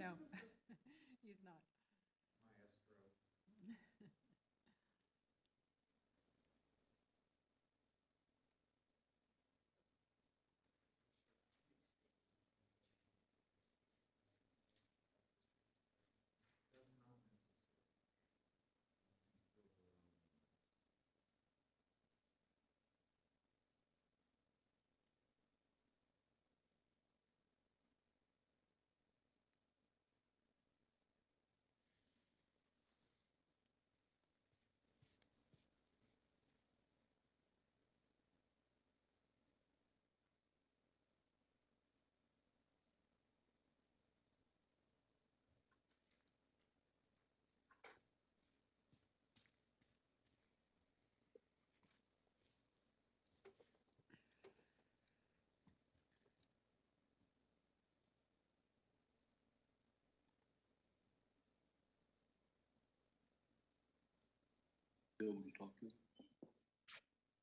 No, he's not.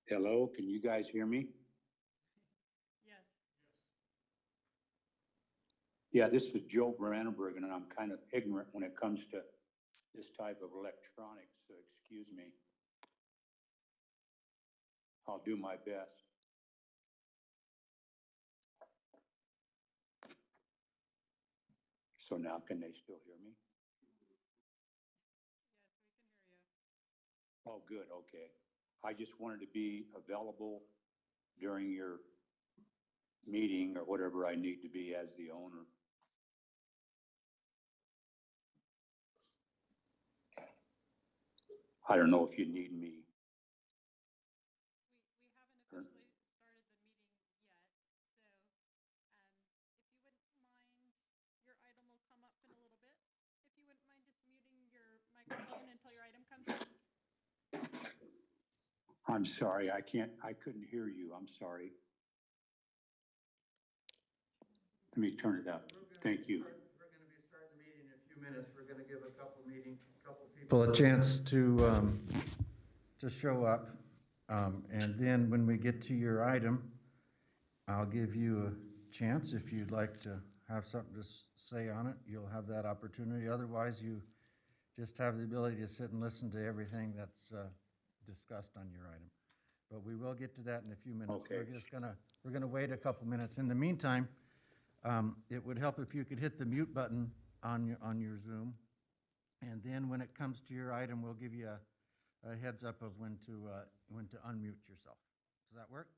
Hello, can you guys hear me? Yes. Yeah, this is Joe Brandenburg, and I'm kind of ignorant when it comes to this type of electronics, so excuse me. I'll do my best. So now can they still hear me? Yes, we can hear you. Oh, good, okay. I just wanted to be available during your meeting or whatever I need to be as the owner. I don't know if you need me. We haven't officially started the meeting yet, so if you wouldn't mind, your item will come up in a little bit. If you wouldn't mind just muting your microphone until your item comes up. I'm sorry, I couldn't hear you, I'm sorry. Let me turn it up. Thank you. We're going to be starting the meeting in a few minutes. We're going to give a couple people a chance to show up. And then when we get to your item, I'll give you a chance. If you'd like to have something to say on it, you'll have that opportunity. Otherwise, you just have the ability to sit and listen to everything that's discussed on your item. But we will get to that in a few minutes. Okay. We're gonna wait a couple minutes. In the meantime, it would help if you could hit the mute button on your Zoom. And then when it comes to your item, we'll give you a heads up of when to unmute yourself. Does that work?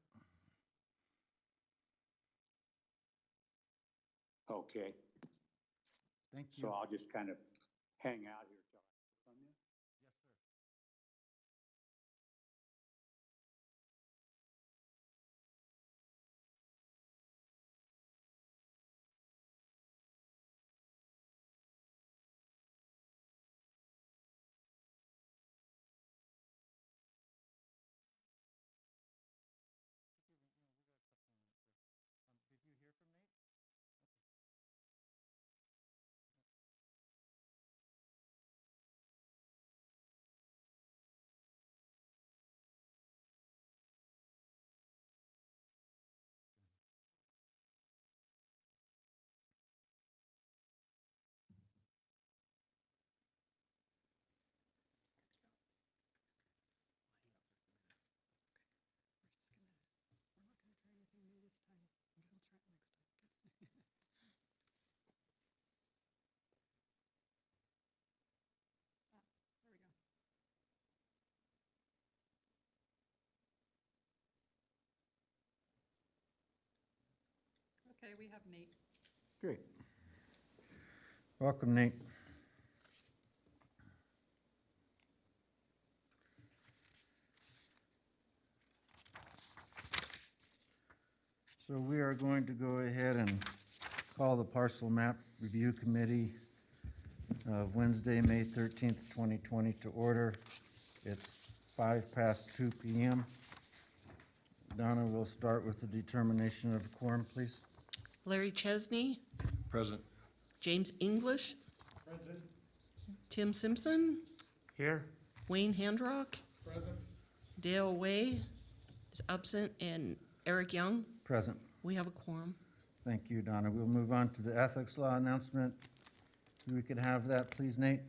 Okay, Thank you. so I'll just kind of hang out here till I hear from you. Yes, sir. Did you hear from Nate? We're not gonna try anything new this time. We'll try it next time. There we go. Okay, we have Nate. Great. Welcome, Nate. So we are going to go ahead and call the Parcel Map Review Committee of Wednesday, May 13th, 2020 to order. It's 2:05 p.m. Donna, we'll start with the determination of quorum, please. Larry Chesney, Present. James English, Present. Tim Simpson, Here. Wayne Handrock, Present. Dale Way is absent, and Eric Young. Present. We have a quorum. Thank you, Donna. We'll move on to the ethics law announcement. We could have that, please, Nate?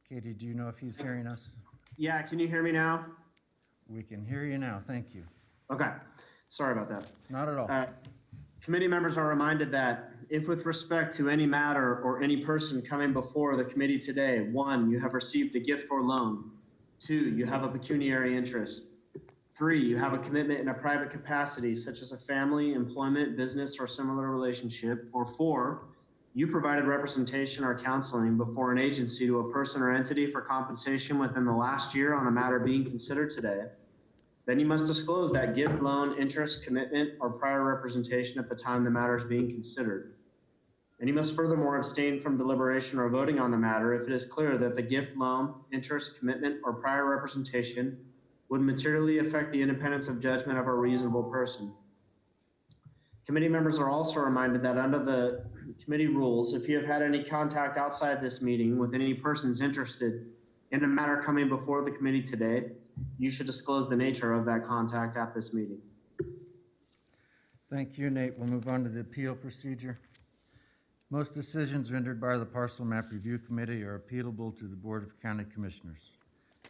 Katie, do you know if he's hearing us? Yeah, can you hear me now? We can hear you now, thank you. Okay, sorry about that. Not at all. Committee members are reminded that if with respect to any matter or any person coming before the committee today, 1, you have received a gift or loan. 2, you have a pecuniary interest. 3, you have a commitment in a private capacity, such as a family, employment, business, or similar relationship. Or 4, you provided representation or counseling before an agency to a person or entity for compensation within the last year on a matter being considered today. Then you must disclose that gift, loan, interest, commitment, or prior representation at the time the matter is being considered. And you must furthermore abstain from deliberation or voting on the matter if it is clear that the gift, loan, interest, commitment, or prior representation would materially affect the independence of judgment of a reasonable person. Committee members are also reminded that under the committee rules, if you have had any contact outside this meeting with any persons interested in a matter coming before the committee today, you should disclose the nature of that contact at this meeting. Thank you, Nate. We'll move on to the appeal procedure. Most decisions rendered by the Parcel Map Review Committee are appealable to the Board of County Commissioners.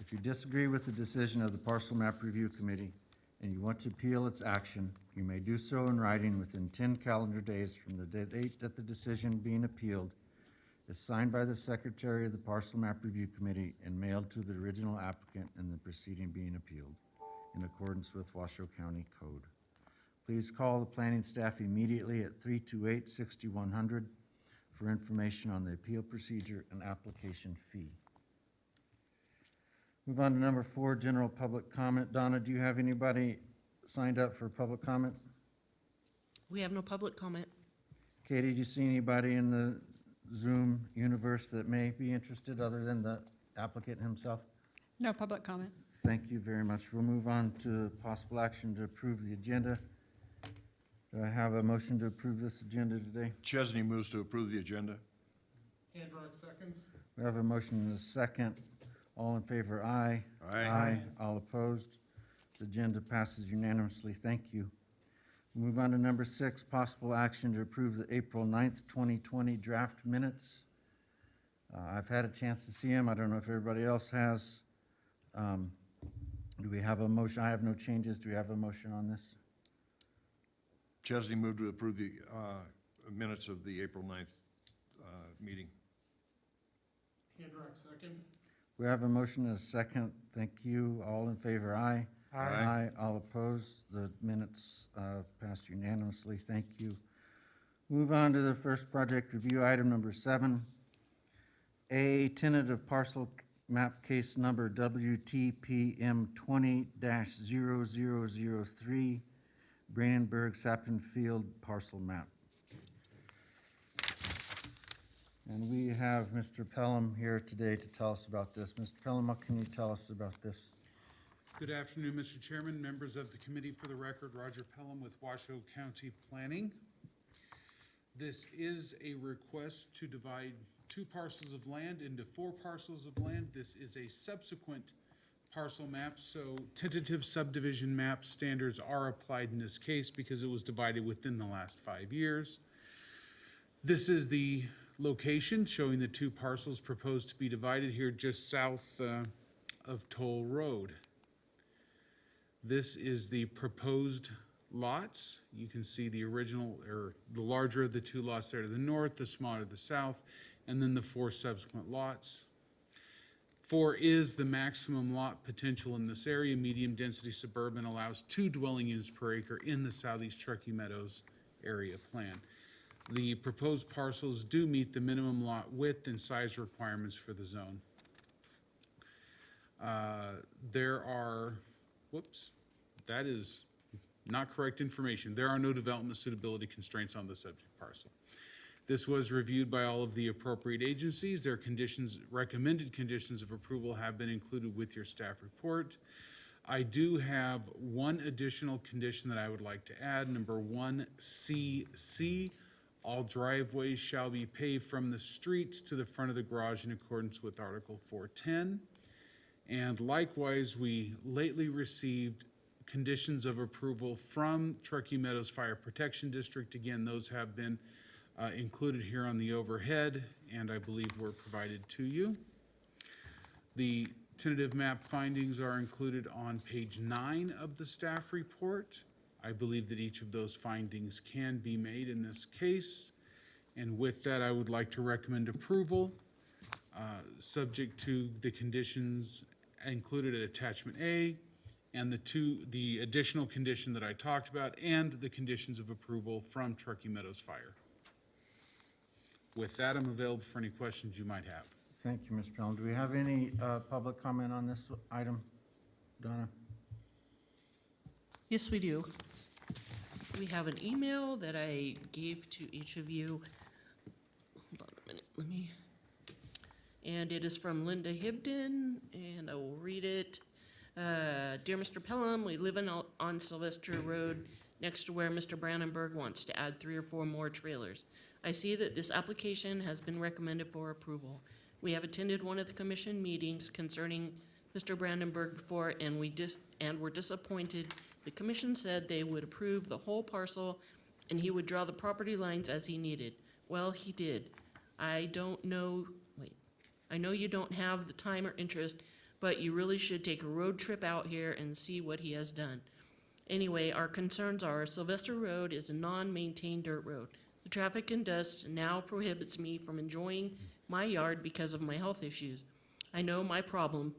If you disagree with the decision of the Parcel Map Review Committee and you want to appeal its action, you may do so in writing within 10 calendar days from the date that the decision being appealed is signed by the Secretary of the Parcel Map Review Committee and mailed to the original applicant in the proceeding being appealed in accordance with Washoe County Code. Please call the planning staff immediately at 328-6100 for information on the appeal procedure and application fee. Move on to number 4, general public comment. Donna, do you have anybody signed up for public comment? We have no public comment. Katie, do you see anybody in the Zoom universe that may be interested other than the applicant himself? No public comment. Thank you very much. We'll move on to possible action to approve the agenda. Do I have a motion to approve this agenda today? Chesney moves to approve the agenda. Handrock seconds. We have a motion and a second. All in favor, aye. Aye. All opposed? The agenda passes unanimously. Thank you. Move on to number 6, possible action to approve the April 9th, 2020 draft minutes. I've had a chance to see them. I don't know if everybody else has. Do we have a motion? I have no changes. Do we have a motion on this? Chesney moved to approve the minutes of the April 9th meeting. Handrock second. We have a motion and a second. Thank you. All in favor, aye. Aye. All opposed? The minutes passed unanimously. Thank you. Move on to the first project review, item number 7. A tentative parcel map case number WTPM 20-0003, Brandenburg Sapin Field parcel map. And we have Mr. Pelham here today to tell us about this. Mr. Pelham, what can you tell us about this? Good afternoon, Mr. Chairman, members of the committee. For the record, Roger Pelham with Washoe County Planning. This is a request to divide 2 parcels of land into 4 parcels of land. This is a subsequent parcel map, so tentative subdivision map standards are applied in this case because it was divided within the last 5 years. This is the location showing the 2 parcels proposed to be divided here just south of Toll Road. This is the proposed lots. You can see the original, or the larger of the 2 lots there to the north, the smaller to the south, and then the 4 subsequent lots. 4 is the maximum lot potential in this area. Medium density suburban allows 2 dwelling units per acre in the Southeast Truckee Meadows area plan. The proposed parcels do meet the minimum lot width and size requirements for the zone. There are, that is not correct information. There are no development suitability constraints on the subject parcel. This was reviewed by all of the appropriate agencies. Their conditions, recommended conditions of approval have been included with your staff report. I do have one additional condition that I would like to add, number 1CC. All driveways shall be paved from the street to the front of the garage in accordance with Article 410. And likewise, we lately received conditions of approval from Truckee Meadows Fire Protection District. Again, those have been included here on the overhead, and I believe were provided to you. The tentative map findings are included on page 9 of the staff report. I believe that each of those findings can be made in this case. And with that, I would like to recommend approval, subject to the conditions included at attachment A, and the additional condition that I talked about, and the conditions of approval from Truckee Meadows Fire. With that, I'm available for any questions you might have. Thank you, Mr. Pelham. Do we have any public comment on this item? Donna? Yes, we do. We have an email that I gave to each of you. Hold on a minute, and it is from Linda Hibden, and I will read it. Dear Mr. Pelham, we live on Sylvester Road, next to where Mr. Brandenburg wants to add 3 or 4 more trailers. I see that this application has been recommended for approval. We have attended one of the commission meetings concerning Mr. Brandenburg before, and were disappointed. The commission said they would approve the whole parcel, and he would draw the property lines as he needed. Well, he did. I know you don't have the time or interest, but you really should take a road trip out here and see what he has done. Anyway, our concerns are Sylvester Road is a non-maintained dirt road. The traffic and dust now prohibits me from enjoying my yard because of my health issues. I know my problem,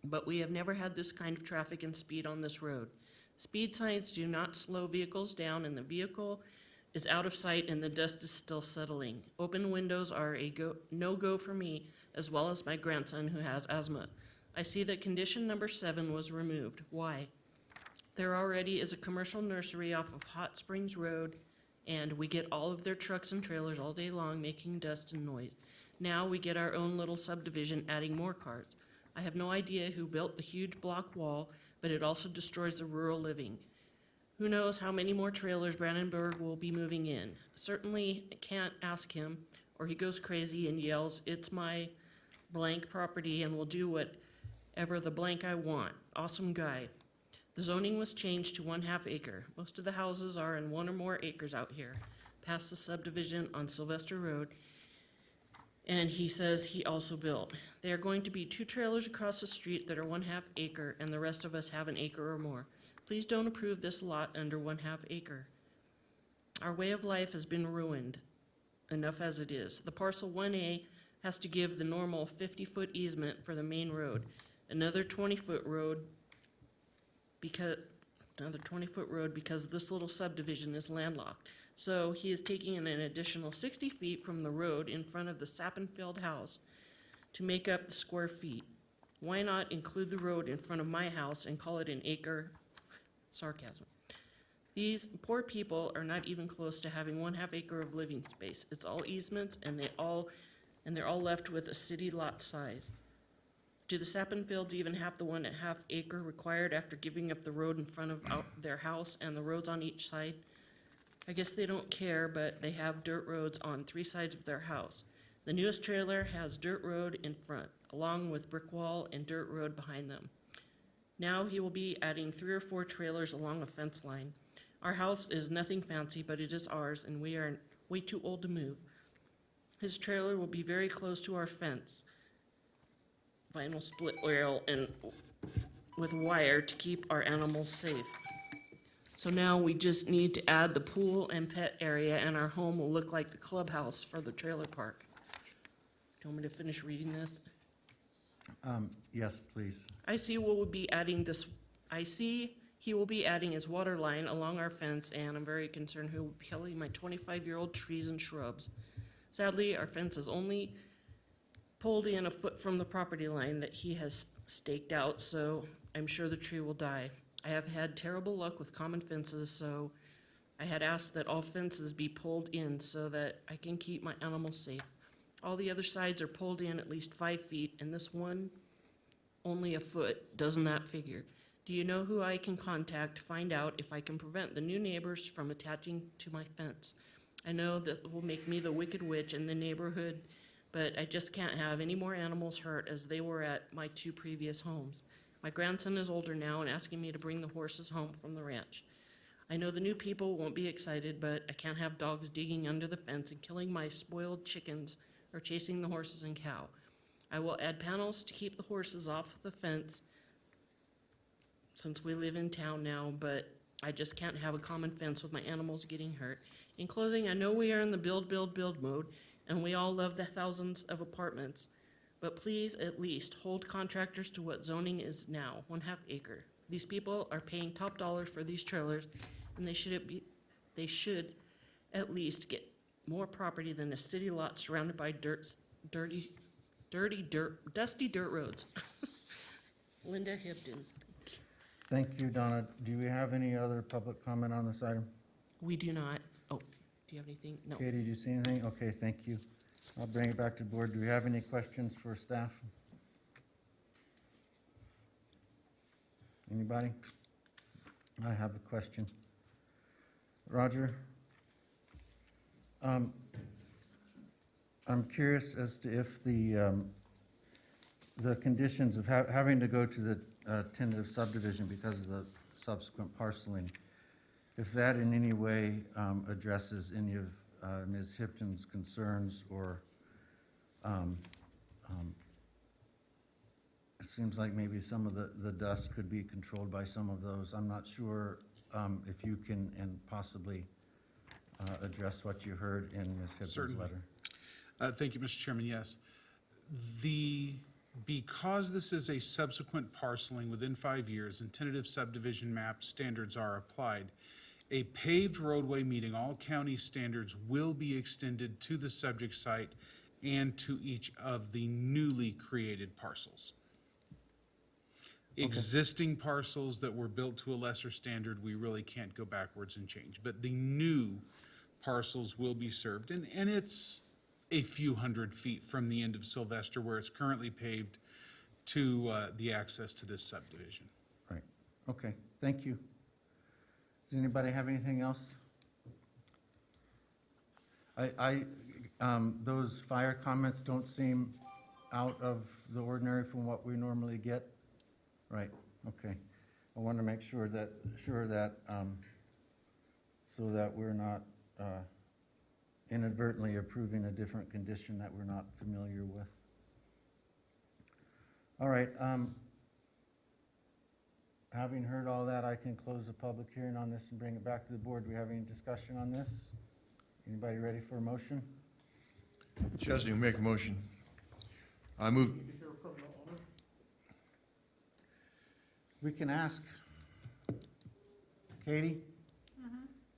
but we have never had this kind of traffic and speed on this road. Speed signs do not slow vehicles down, and the vehicle is out of sight and the dust is still settling. Open windows are a no-go for me, as well as my grandson who has asthma. I see that condition number 7 was removed. Why? There already is a commercial nursery off of Hot Springs Road, and we get all of their trucks and trailers all day long making dust and noise. Now we get our own little subdivision adding more cars. I have no idea who built the huge block wall, but it also destroys the rural living. Who knows how many more trailers Brandenburg will be moving in. Certainly can't ask him, or he goes crazy and yells, "It's my blank property and will do whatever the blank I want." Awesome guy. The zoning was changed to 1/2 acre. Most of the houses are in 1 or more acres out here, past the subdivision on Sylvester Road, and he says he also built. There are going to be 2 trailers across the street that are 1/2 acre, and the rest of us have 1 acre or more. Please don't approve this lot under 1/2 acre. Our way of life has been ruined, enough as it is. The parcel 1A has to give the normal 50-foot easement for the main road, another 20-foot road because this little subdivision is landlocked. So he is taking an additional 60 feet from the road in front of the Sappenfeld house to make up the square feet. Why not include the road in front of my house and call it 1 acre? Sarcasm. These poor people are not even close to having 1/2 acre of living space. It's all easements, and they're all left with a city lot size. Do the Sappenfields even have the 1/2 acre required after giving up the road in front of their house and the roads on each side? I guess they don't care, but they have dirt roads on 3 sides of their house. The newest trailer has dirt road in front, along with brick wall and dirt road behind them. Now he will be adding 3 or 4 trailers along a fence line. Our house is nothing fancy, but it is ours, and we are way too old to move. His trailer will be very close to our fence. Vinyl split rail and with wire to keep our animals safe. So now we just need to add the pool and pet area, and our home will look like the clubhouse for the trailer park. Do you want me to finish reading this? Yes, please. I see he will be adding his water line along our fence, and I'm very concerned he will be killing my 25-year-old trees and shrubs. Sadly, our fence is only pulled in 1 foot from the property line that he has staked out, so I'm sure the tree will die. I have had terrible luck with common fences, so I had asked that all fences be pulled in so that I can keep my animals safe. All the other sides are pulled in at least 5 feet, and this one only 1 foot. Doesn't that figure? Do you know who I can contact to find out if I can prevent the new neighbors from attaching to my fence? I know that will make me the wicked witch in the neighborhood but I just can't have any more animals hurt as they were at my 2 previous homes. My grandson is older now and asking me to bring the horses home from the ranch. I know the new people won't be excited, but I can't have dogs digging under the fence and killing my spoiled chickens or chasing the horses and cow. I will add panels to keep the horses off the fence since we live in town now, but I just can't have a common fence with my animals getting hurt. In closing, I know we are in the build mode, and we all love the thousands of apartments, but please at least hold contractors to what zoning is now, 1/2 acre. These people are paying top dollar for these trailers, and they should at least get more property than a city lot surrounded by dusty dirt roads. Linda Hibden. Thank you, Donna. Do we have any other public comment on this item? We do not, oh, do you have anything? No. Katie, do you see anything? Okay, thank you. I'll bring it back to the board. Do we have any questions for staff? Anybody? I have a question. Roger? I'm curious as to if the conditions of having to go to the tentative subdivision because of the subsequent parceling, if that in any way addresses any of Ms. Hipton's concerns, or it seems like maybe some of the dust could be controlled by some of those. I'm not sure if you can and possibly address what you heard in Ms. Hipton's Certainly. letter. Thank you, Mr. Chairman, yes. Because this is a subsequent parceling within 5 years and tentative subdivision map standards are applied, a paved roadway meeting all county standards will be extended to the subject site and to each of the newly created parcels. Existing parcels that were built to a lesser standard, we really can't go backwards and change, but the new parcels will be served, and it's a few hundred feet from the end of Sylvester where it's currently paved to the access to this subdivision. Right, okay, thank you. Does anybody have anything else? Those fire comments don't seem out of the ordinary from what we normally get? Right, okay. I want to make sure that, so that we're not inadvertently approving a different condition that we're not familiar with. All right, having heard all that, I can close the public hearing on this and bring it back to the board. Do we have any discussion on this? Anybody ready for a motion? Chesney will make a motion. I move, We can ask. Katie?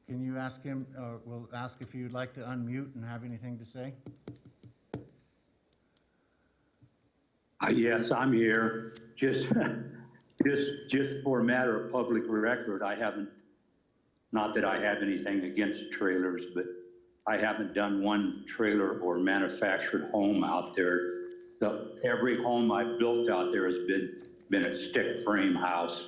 Can you ask him, we'll ask if you'd like to unmute and have anything to say? Yes, I'm here. Just for a matter of public record, I haven't, not that I have anything against trailers, but I haven't done one trailer or manufactured home out there. Every home I've built out there has been a stick frame house.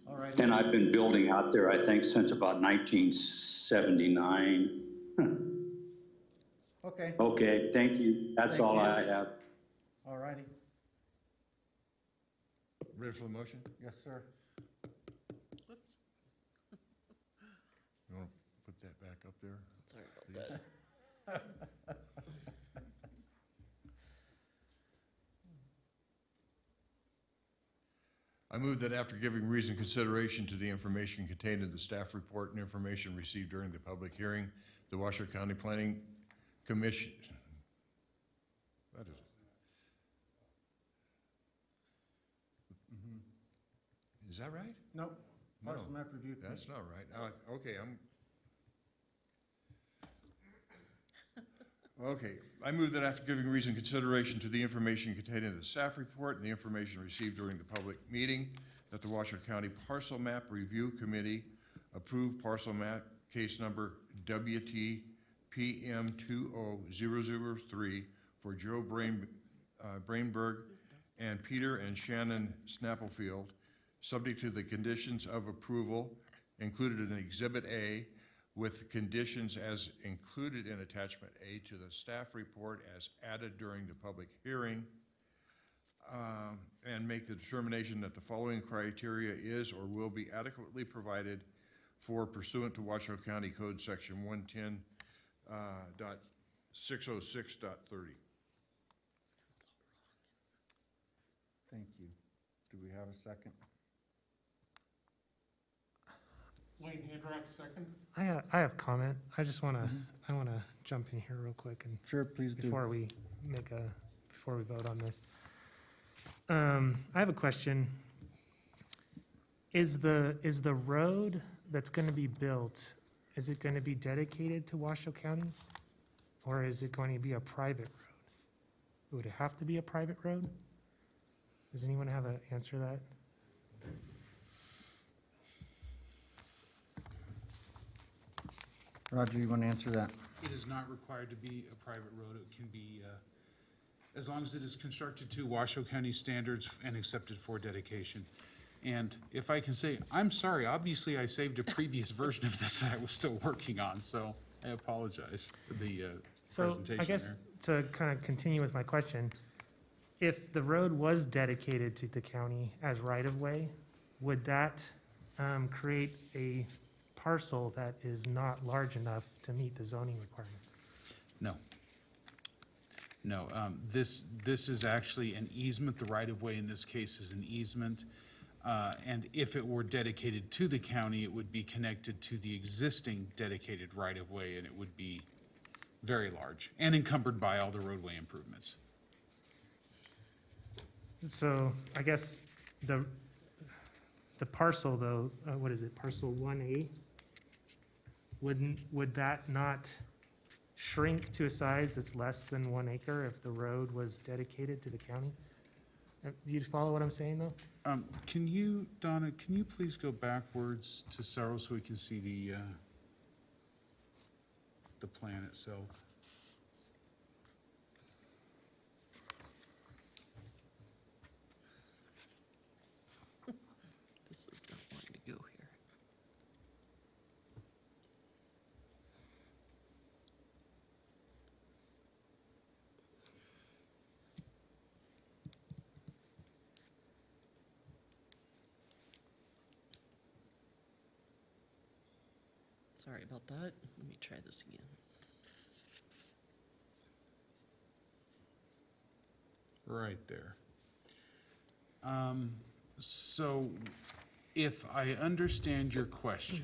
All right. And I've been building out there, I think, since about 1979. Okay, Okay, thank you. That's Thank all you. I have. all righty. ready for the motion? Yes, sir. Whoops, You want to put that back up there? sorry about that. I move that after giving reasoned consideration to the information contained in the staff report and information received during the public hearing, the Washoe County Planning Commission, that is, is that right? Nope. No. Parcel map review. That's not right. Okay, Okay, I move that after giving reasoned consideration to the information contained in the staff report and the information received during the public meeting, that the Washoe County Parcel Map Review Committee approve parcel map case number WTPM 20003 for Joe Brainberg and Peter and Shannon Snapplefield, subject to the conditions of approval included in Exhibit A with the conditions as included in attachment A to the staff report as added during the public hearing, and make the determination that the following criteria is or will be adequately provided for pursuant to Washoe County Code Section 110.606.30. Thank you. Do we have a second? Wayne Hadrack, second. I have comment. I just want to, I want to jump in here real quick and Sure, please do. before we vote on this. I have a question. Is the road that's going to be built, is it going to be dedicated to Washoe County? Or is it going to be a private road? Would it have to be a private road? Does anyone have an answer to that? Roger, you want to answer that? It is not required to be a private road. It can be, as long as it is constructed to Washoe County standards and accepted for dedication. And if I can say, I'm sorry, obviously I saved a previous version of this that I was still working on, so I apologize for the So presentation I guess there. to kind of continue with my question, if the road was dedicated to the county as right-of-way, would that create a parcel that is not large enough to meet the zoning requirements? No. No, this is actually an easement. The right-of-way in this case is an easement. And if it were dedicated to the county, it would be connected to the existing dedicated right-of-way, and it would be very large and encumbered by all the roadway improvements. So I guess the parcel though, what is it, parcel 1A? Would that not shrink to a size that's less than 1 acre if the road was dedicated to the county? Do you follow what I'm saying though? Can you, Donna, can you please go backwards to several so we can see the plan itself? This is not wanting to go here. Sorry about that. Let me try this again. Right there. So if I understand your question,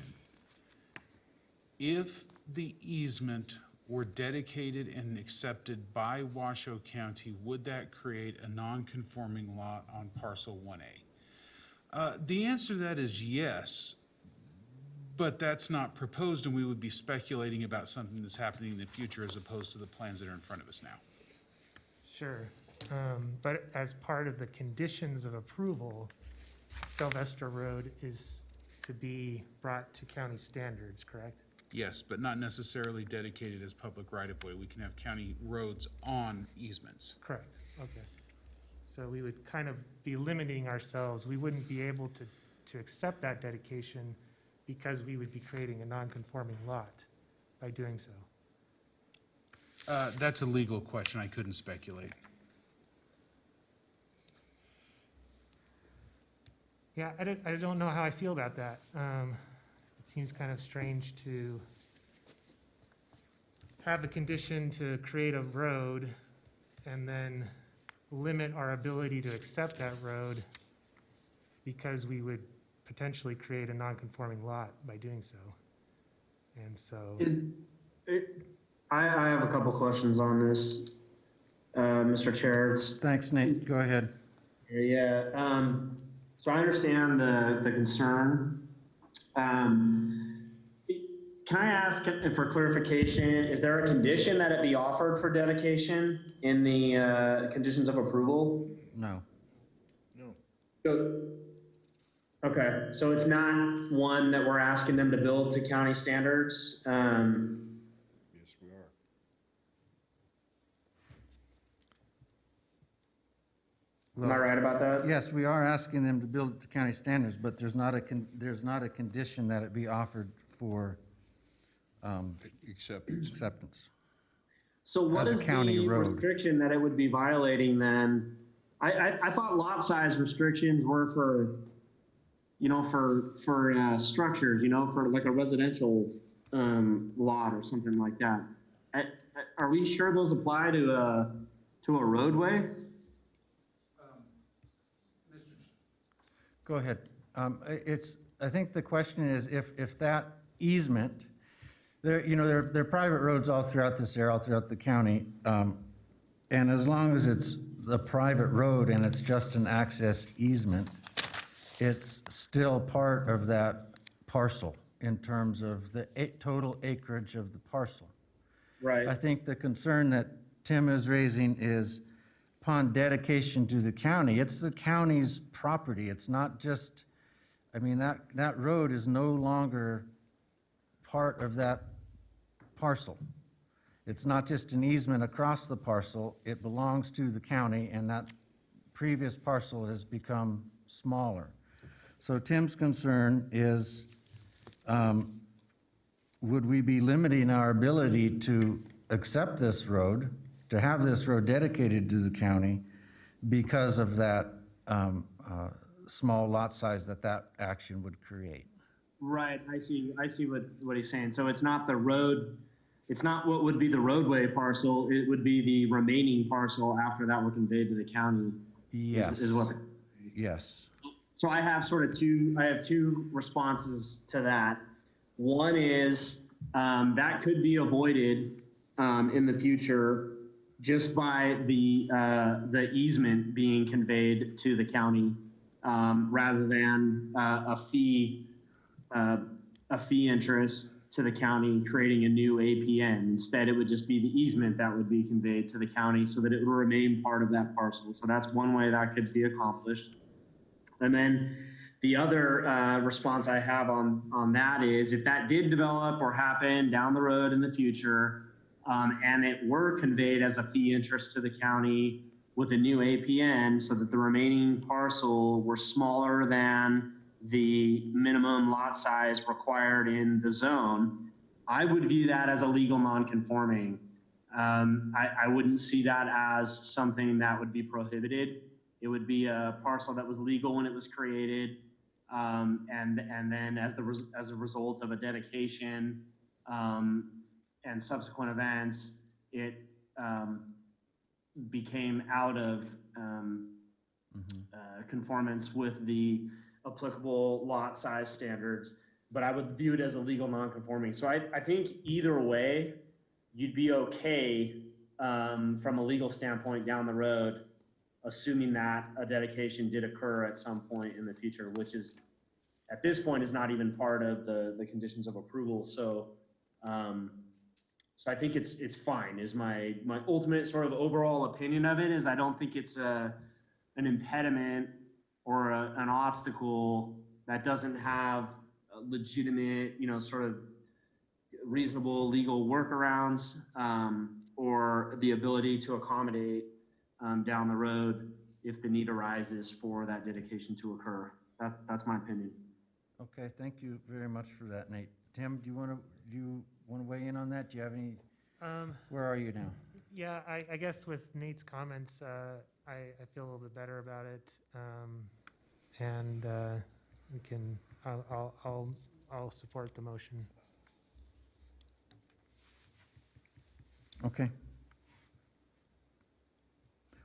if the easement were dedicated and accepted by Washoe County, would that create a non-conforming lot on parcel 1A? The answer to that is yes, but that's not proposed, and we would be speculating about something that's happening in the future as opposed to the plans that are in front of us now. Sure. But as part of the conditions of approval, Sylvester Road is to be brought to county standards, correct? Yes, but not necessarily dedicated as public right-of-way. We can have county roads on easements. Correct, okay. So we would kind of be limiting ourselves. We wouldn't be able to accept that dedication because we would be creating a non-conforming lot by doing so. That's a legal question. I couldn't speculate. Yeah, I don't know how I feel about that. It seems kind of strange to have a condition to create a road and then limit our ability to accept that road because we would potentially create a non-conforming lot by doing so. And so, I have a couple questions on this, Mr. Chair. Thanks, Nate. Go ahead. Yeah, so I understand the concern. Can I ask for clarification, is there a condition that it be offered for dedication in the conditions of approval? No. Okay, so it's not one that we're asking them to build to county standards? Yes, we are. Am I right about that? Yes, we are asking them to build it to county standards, but there's not a condition that it be offered for acceptance. So what As a is county the road. restriction that it would be violating then? I thought lot size restrictions were for, you know, for structures, you know, for like a residential lot or something like that. Are we sure those apply to a roadway? Go ahead. I think the question is if that easement, there are private roads all throughout this area, all throughout the county. And as long as it's the private road and it's just an access easement, it's still part of that parcel in terms of the total acreage of the parcel. Right. I think the concern that Tim is raising is upon dedication to the county, it's the county's property. It's not just, I mean, that road is no longer part of that parcel. It's not just an easement across the parcel, it belongs to the county, and that previous parcel has become smaller. So Tim's concern is, would we be limiting our ability to accept this road, to have this road dedicated to the county because of that small lot size that action would create? Right, I see what he's saying. So it's not the road, it's not what would be the roadway parcel, it would be the remaining parcel after that were conveyed to the county. Yes. Is what. Yes. So I have two responses to that. One is, that could be avoided, in the future just by the easement being conveyed to the county, rather than, a fee interest to the county creating a new APN. Instead, it would just be the easement that would be conveyed to the county so that it would remain part of that parcel. So that's one way that could be accomplished. And then the other response I have on that is if that did develop or happen down the road in the future, and it were conveyed as a fee interest to the county with a new APN so that the remaining parcel were smaller than the minimum lot size required in the zone, I would view that as a legal non-conforming. I wouldn't see that as something that would be prohibited. It would be a parcel that was legal when it was created, and then as a result of a dedication and subsequent events, it became out of conformance with the applicable lot size standards. But I would view it as a legal non-conforming. So I think either way, you'd be okay from a legal standpoint down the road, assuming that a dedication did occur at some point in the future, which is, at this point, is not even part of the conditions of approval. So, so I think it's fine, is my ultimate sort of overall opinion of it. Is I don't think it's an impediment or an obstacle that doesn't have a legitimate, sort of reasonable legal workarounds, or the ability to accommodate down the road if the need arises for that dedication to occur. That's my opinion. Okay, thank you very much for that, Nate. Tim, do you want to weigh in on that? Do you have any, where are you now? Yeah, I guess with Nate's comments, I feel a little bit better about it. And we can, I'll support the motion. Okay.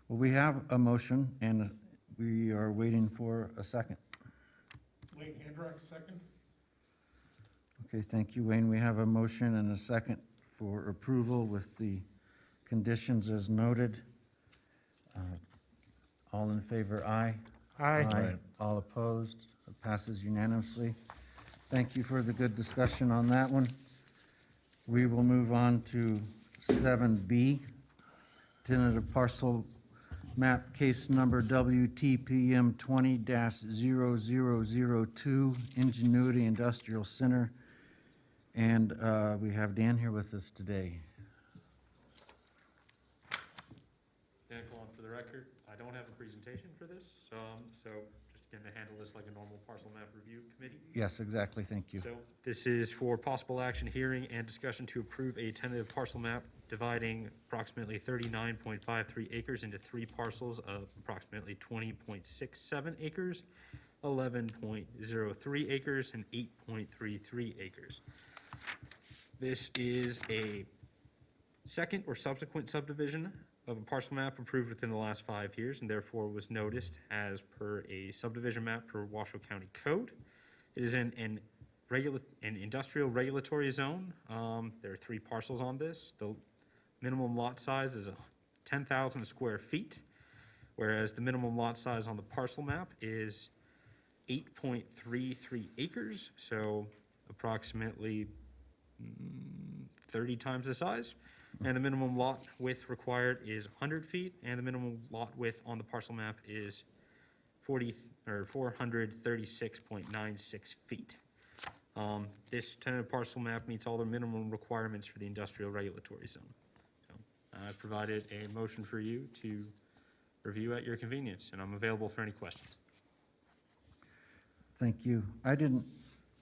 Well, we have a motion and we are waiting for a second. Wayne Handrock, second. Okay, thank you, Wayne. We have a motion and a second for approval with the conditions as noted. All in favor, aye. Aye. All opposed? It passes unanimously. Thank you for the good discussion on that one. We will move on to 7B, tentative parcel map case number WTPM 20-0002, Ingenuity Industrial Center. And we have Dan here with us today. Dan Cullen for the record. I don't have a presentation for this, so just to going to handle this like a normal parcel map review committee. Yes, exactly, thank you. So this is for possible action, hearing, and discussion to approve a tentative parcel map dividing approximately 39.53 acres into 3 parcels of approximately 20.67 acres, 11.03 acres, and 8.33 acres. This is a second or subsequent subdivision of a parcel map approved within the last 5 years, and therefore was noticed as per a subdivision map per Washoe County Code. It is in an industrial regulatory zone. There are 3 parcels on this. The minimum lot size is 10,000 square feet, whereas the minimum lot size on the parcel map is 8.33 acres, so approximately 30 times the size. And the minimum lot width required is 100 feet, and the minimum lot width on the parcel map is 436.96 feet. This tentative parcel map meets all the minimum requirements for the industrial regulatory zone. So, I provided a motion for you to review at your convenience, and I'm available for any questions. Thank you. I didn't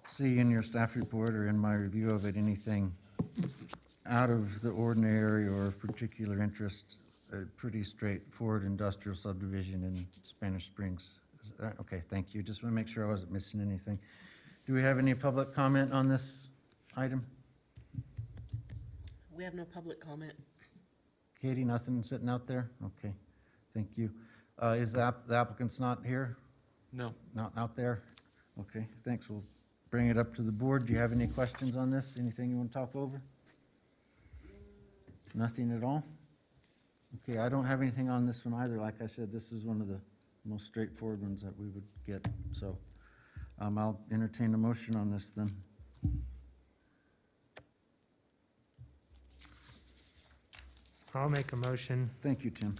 see in your staff report or in my review of it anything out of the ordinary or of particular interest. A pretty straightforward industrial subdivision in Spanish Springs. Okay, thank you. Just want to make sure I wasn't missing anything. Do we have any public comment on this item? We have no public comment. Katie, nothing sitting out there? Okay, thank you. Is the applicant's not here? No. Not out there? Okay, thanks. We'll bring it up to the board. Do you have any questions on this? Anything you want to talk over? Nothing at all? Okay, I don't have anything on this one either. Like I said, this is one of the most straightforward ones that we would get. So I'll entertain a motion on this then. I'll make a motion. Thank you, Tim.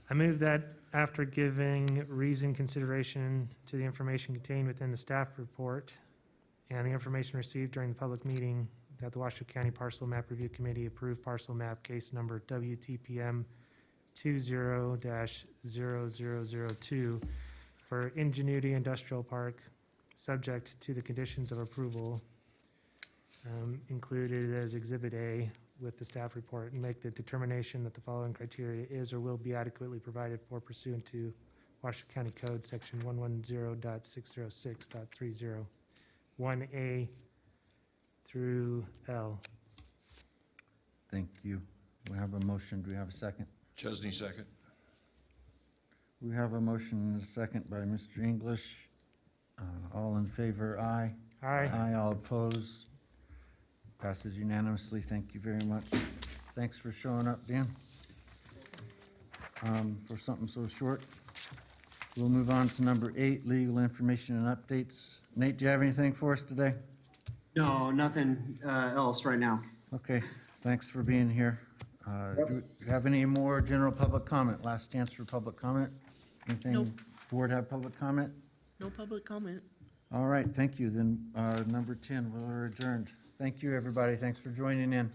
I move that after giving reasoned consideration to the information contained within the staff report and the information received during the public meeting, that the Washoe County Parcel Map Review Committee approve parcel map case number WTPM 20-0002 for Ingenuity Industrial Park, subject to the conditions of approval included as Exhibit A with the staff report, and make the determination that the following criteria is or will be adequately provided for pursuant to Washoe County Code, Section 110.606.30, 1A through L. Thank you. We have a motion. Do we have a second? Chesney, second. We have a motion and a second by Mr. English. All in favor, aye. Aye. Aye, all opposed. Passes unanimously. Thank you very much. Thanks for showing up, Dan. For something so short. We'll move on to number 8, legal information and updates. Nate, do you have anything for us today? No, nothing else right now. Okay, thanks for being here. Do you have any more general public comment? Last chance for public comment? Anything? Nope. Board have public comment? No public comment. All right, thank you. Then, number 10, we're adjourned. Thank you, everybody. Thanks for joining in.